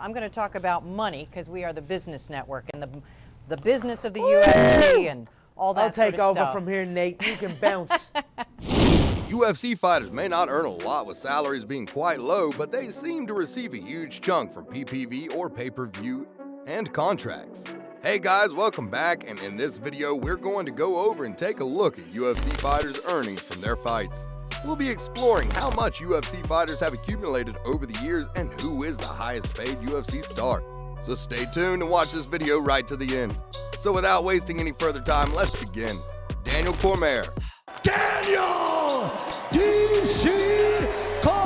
I'm going to talk about money because we are the business network and the business of the UFC and all that I'll take sort of over stuff. from here, Nate. You can bounce. UFC fighters may not earn a lot with salaries being quite low, but they seem to receive a huge chunk from PPV or pay-per-view and contracts. Hey guys, welcome back, and in this video we're going to go over and take a look at UFC fighters' earnings from their fights. We'll be exploring how much UFC fighters have accumulated over the years and who is the highest paid UFC star. So stay tuned and watch this video right to the end. So without wasting any further time, let's begin. Daniel Cormier. Daniel DC Cormier!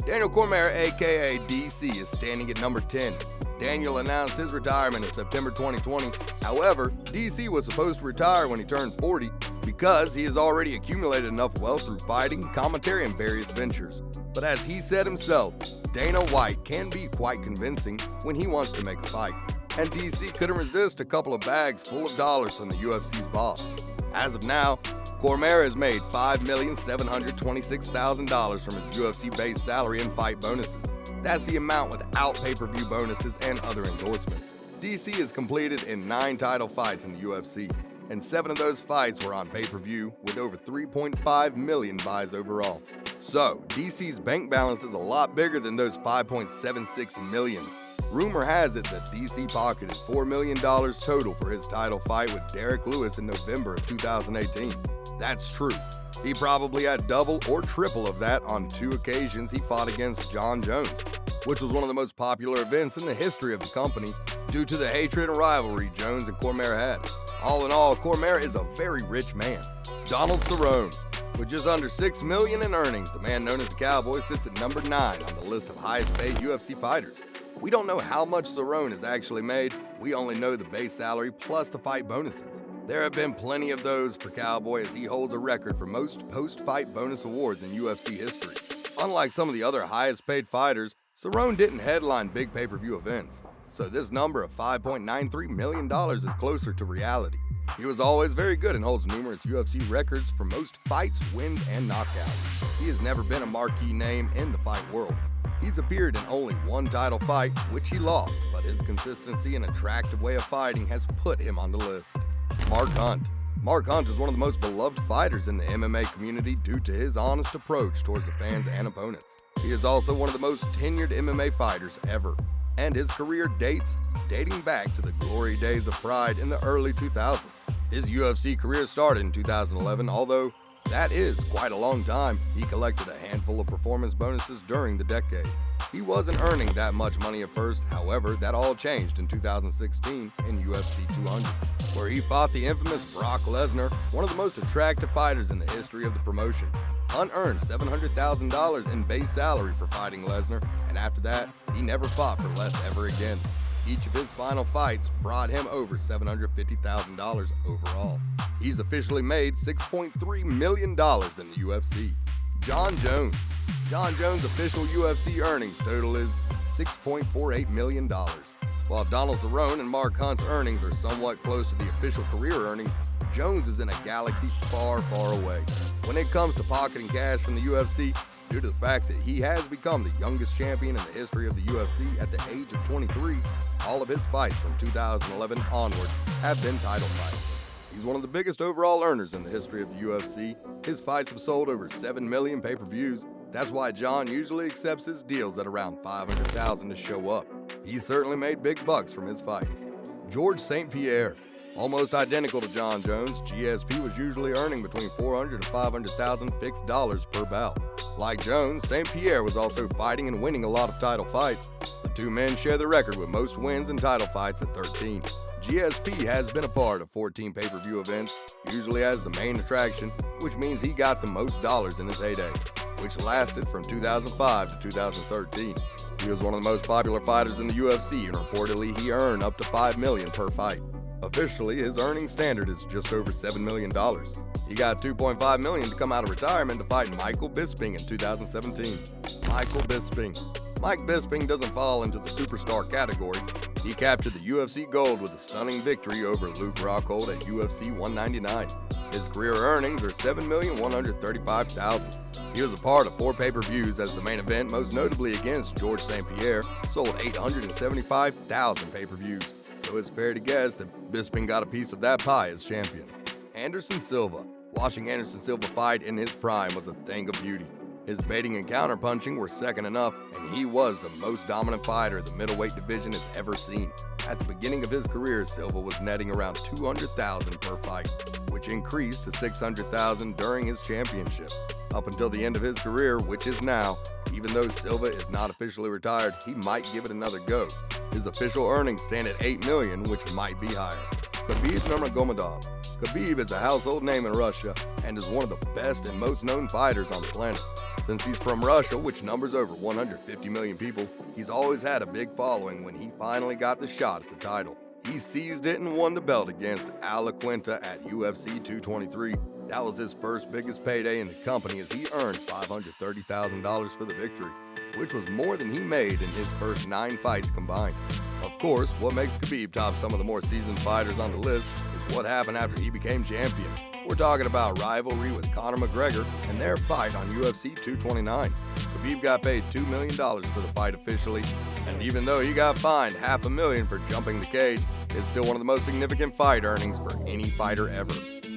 Daniel Cormier, aka DC, is standing at number 10. Daniel announced his retirement in September 2020. However, DC was supposed to retire when he turned 40 because he has already accumulated enough wealth through fighting, commentary, and various ventures. But as he said himself, Dana White can be quite convincing when he wants to make a fight. And DC couldn't resist a couple of bags full of dollars from the UFC's boss. As of now, Cormier has made $5,726,000 from his UFC base salary and fight bonuses. That's the amount without pay-per-view bonuses and other endorsements. DC has completed in 9 title fights in the UFC, and 7 of those fights were on pay-per-view with over 3.5 million buys overall. So, DC's bank balance is a lot bigger than those 5.76 million. Rumor has it that DC pocketed $4 million total for his title fight with Derek Lewis in November of 2018. That's true. He probably had double or triple of that on 2 occasions he fought against Jon Jones, which was one of the most popular events in the history of the company due to the hatred and rivalry Jones and Cormier had. All in all, Cormier is a very rich man. Donald Cerrone. With just under $6 million in earnings, the man known as the Cowboy sits at number 9 on the list of highest paid UFC fighters. We don't know how much Cerrone has actually made, we only know the base salary plus the fight bonuses. There have been plenty of those for Cowboy as he holds a record for most post-fight bonus awards in UFC history. Unlike some of the other highest paid fighters, Cerrone didn't headline big pay-per-view events, so this number of $5.93 million is closer to reality. He was always very good and holds numerous UFC records for most fights, wins, and knockouts. He has never been a marquee name in the fight world. He's appeared in only 1 title fight, which he lost, but his consistency and attractive way of fighting has put him on the list. Mark Hunt. Mark Hunt is one of the most beloved fighters in the MMA community due to his honest approach towards the fans and opponents. He is also one of the most tenured MMA fighters ever, and his career dating back to the glory days of Pride in the early 2000s. His UFC career started in 2011, although that is quite a long time. He collected a handful of performance bonuses during the decade. He wasn't earning that much money at first, however, that all changed in 2016 in UFC 200, where he fought the infamous Brock Lesnar, one of the most attractive fighters in the history of the promotion. Hunt earned $700,000 in base salary for fighting Lesnar, and after that, he never fought for less ever again. Each of his final fights brought him over $750,000 overall. He's officially made $6.3 million in the UFC. Jon Jones. Jon Jones' official UFC earnings total is $6.48 million. While Donald Cerrone and Mark Hunt's earnings are somewhat close to the official career earnings, Jones is in a galaxy far, far away. When it comes to pocketing cash from the UFC, due to the fact that he has become the youngest champion in the history of the UFC at the age of 23, all of his fights from 2011 onward have been title fights. He's one of the biggest overall earners in the history of the UFC. His fights have sold over 7 million pay-per-views. That's why Jon usually accepts his deals at around $500,000 to show up. He's certainly made big bucks from his fights. George St. Pierre. Almost identical to Jon Jones, GSP was usually earning between $400,000 and $500,000 fixed dollars per bout. Like Jones, St. Pierre was also fighting and winning a lot of title fights. The 2 men share the record with most wins in title fights at 13. GSP has been a part of 14 pay-per-view events, usually as the main attraction, which means he got the most dollars in his heyday, which lasted from 2005 to 2013. He was one of the most popular fighters in the UFC, and reportedly he earned up to $5 million per fight. Officially, his earning standard is just over $7 million. He got $2.5 million to come out of retirement to fight Michael Bisping in 2017. Michael Bisping. Mike Bisping doesn't fall into the superstar category. He captured the UFC gold with a stunning victory over Luke Rockhold at UFC 199. His career earnings are $7,135,000. He was a part of 4 pay-per-views as the main event, most notably against George St. Pierre, sold 875,000 pay-per-views. So it's fair to guess that Bisping got a piece of that pie as champion. Anderson Silva. Watching Anderson Silva fight in his prime was a thing of beauty. His baiting and counter-punching were second enough, and he was the most dominant fighter the middleweight division has ever seen. At the beginning of his career, Silva was netting around $200,000 per fight, which increased to $600,000 during his championship. Up until the end of his career, which is now, even though Silva is not officially retired, he might give it another go. His official earnings stand at $8 million, which might be higher. Khabib Nurmagomedov. Khabib is a household name in Russia and is one of the best and most known fighters on the planet. Since he's from Russia, which numbers over 150 million people, he's always had a big following when he finally got the shot at the title. He seized it and won the belt against Al Iaquinta at UFC 223. That was his first biggest payday in the company as he earned $530,000 for the victory, which was more than he made in his first 9 fights combined. Of course, what makes Khabib top some of the more seasoned fighters on the list is what happened after he became champion. We're talking about rivalry with Conor McGregor and their fight on UFC 229. Khabib got paid $2 million for the fight officially, and even though he got fined $500,000 for jumping the cage, it's still one of the most significant fight earnings for any fighter ever.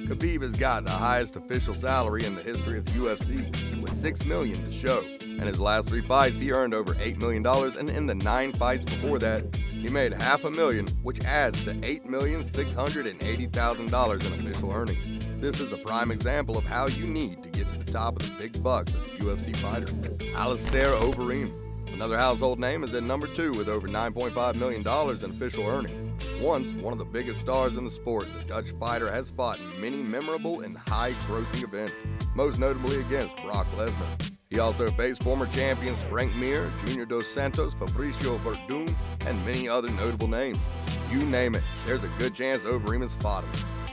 Khabib has got the highest official salary in the history of the UFC, with $6 million to show. In his last 3 fights, he earned over $8 million, and in the 9 fights before that, he made $500,000, which adds to $8,680,000 in official earnings. This is a prime example of how you need to get to the top of the big bucks as a UFC fighter. Alistair Overeem. Another household name is at number 2 with over $9.5 million in official earnings. Once one of the biggest stars in the sport, the Dutch fighter has fought in many memorable and high-grossing events, most notably against Brock Lesnar. He also faced former champions Frank Mir, Junior Dos Santos, Fabricio Verdun, and many other notable names. You name it, there's a good chance Overeem has fought him.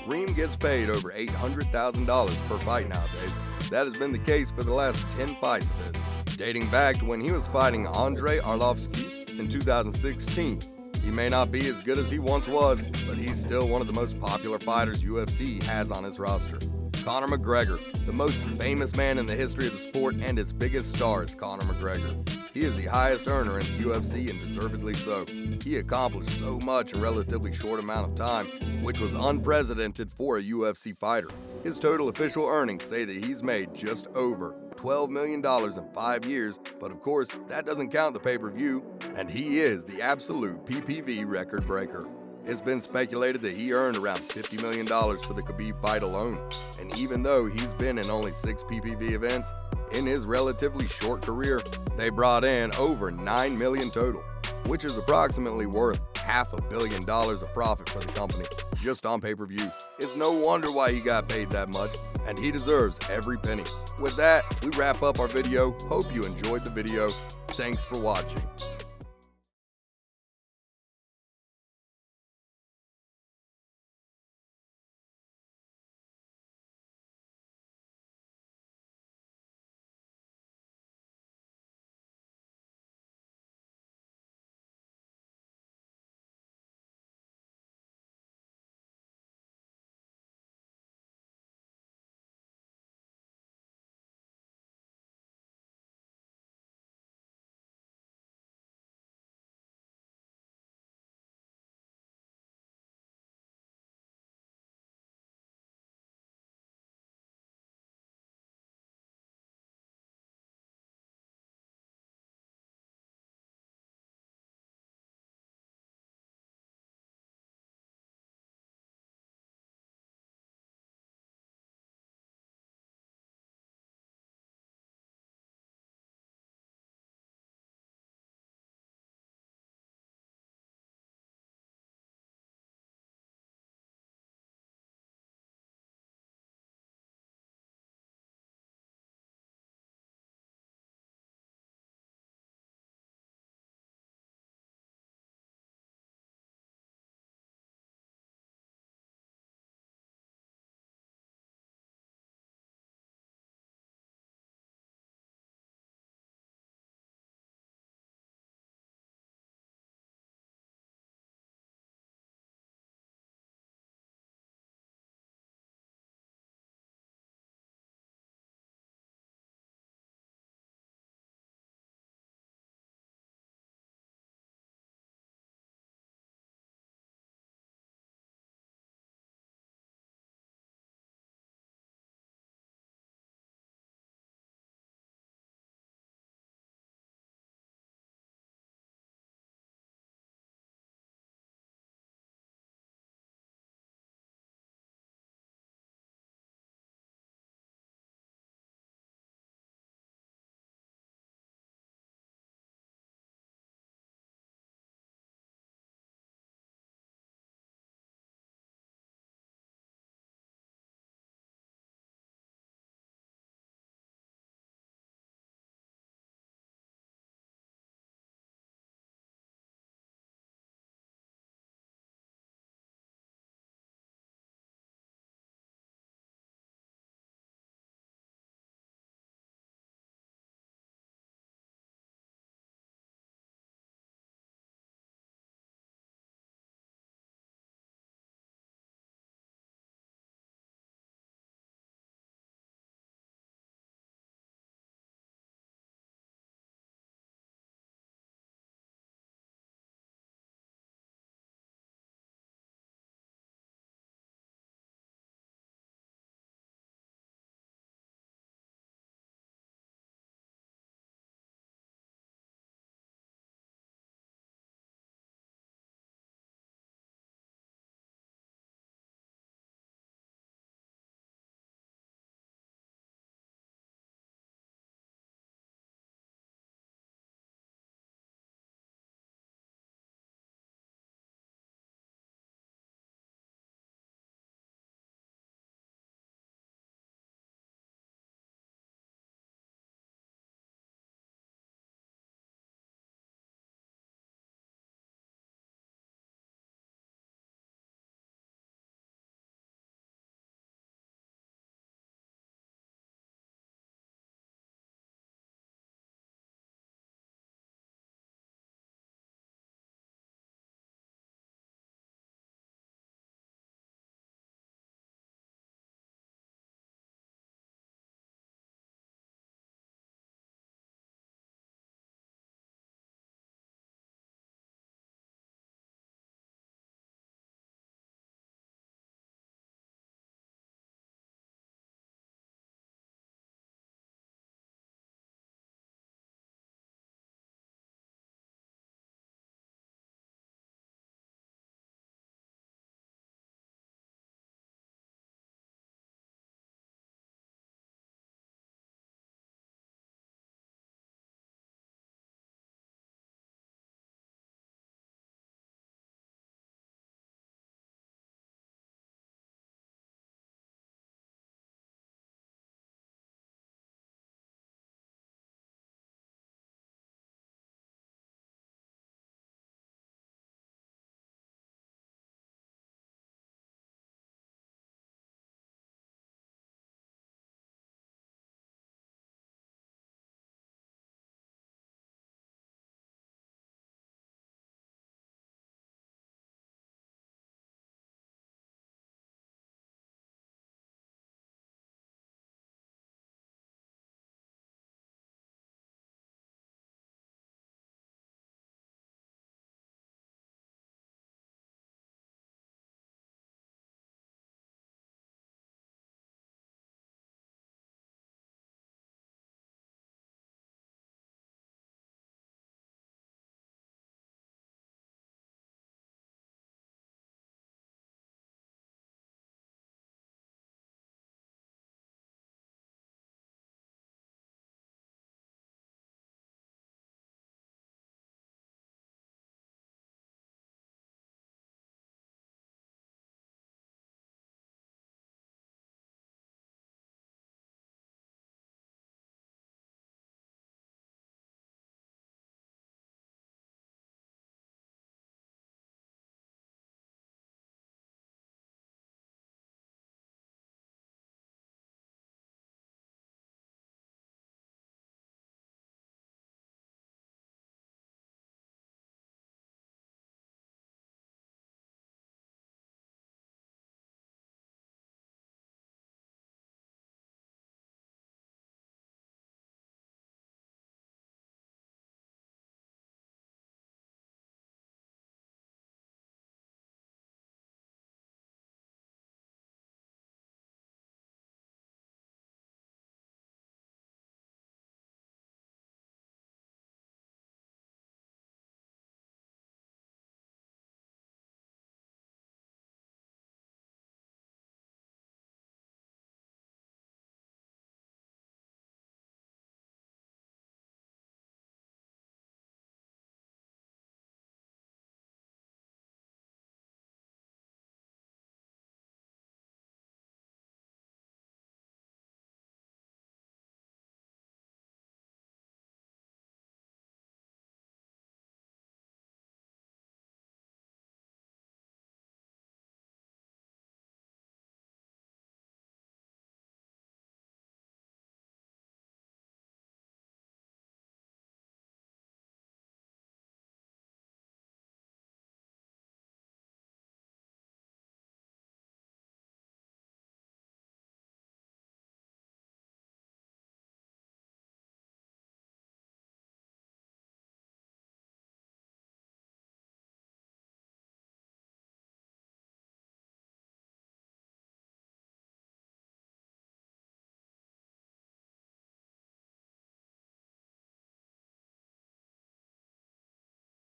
Reem gets paid over $800,000 per fight nowadays. That has been the case for the last 10 fights of his, dating back to when he was fighting Andrei Arlovsky in 2016. He may not be as good as he once was, but he's still one of the most popular fighters UFC has on its roster. Conor McGregor, the most famous man in the history of the sport and its biggest star is Conor McGregor. He is the highest earner in the UFC and deservedly so. He accomplished so much in a relatively short amount of time, which was unprecedented for a UFC fighter. His total official earnings say that he's made just over $12 million in 5 years, but of course, that doesn't count the pay-per-view, and he is the absolute PPV record breaker. It's been speculated that he earned around $50 million for the Khabib fight alone, and even though he's been in only 6 PPV events, in his relatively short career, they brought in over $9 million total, which is approximately worth $500 million of profit for the company, just on pay-per-view. It's no wonder why he got paid that much, and he deserves every penny. With that, we wrap up our video. Hope you enjoyed the video. Thanks for watching.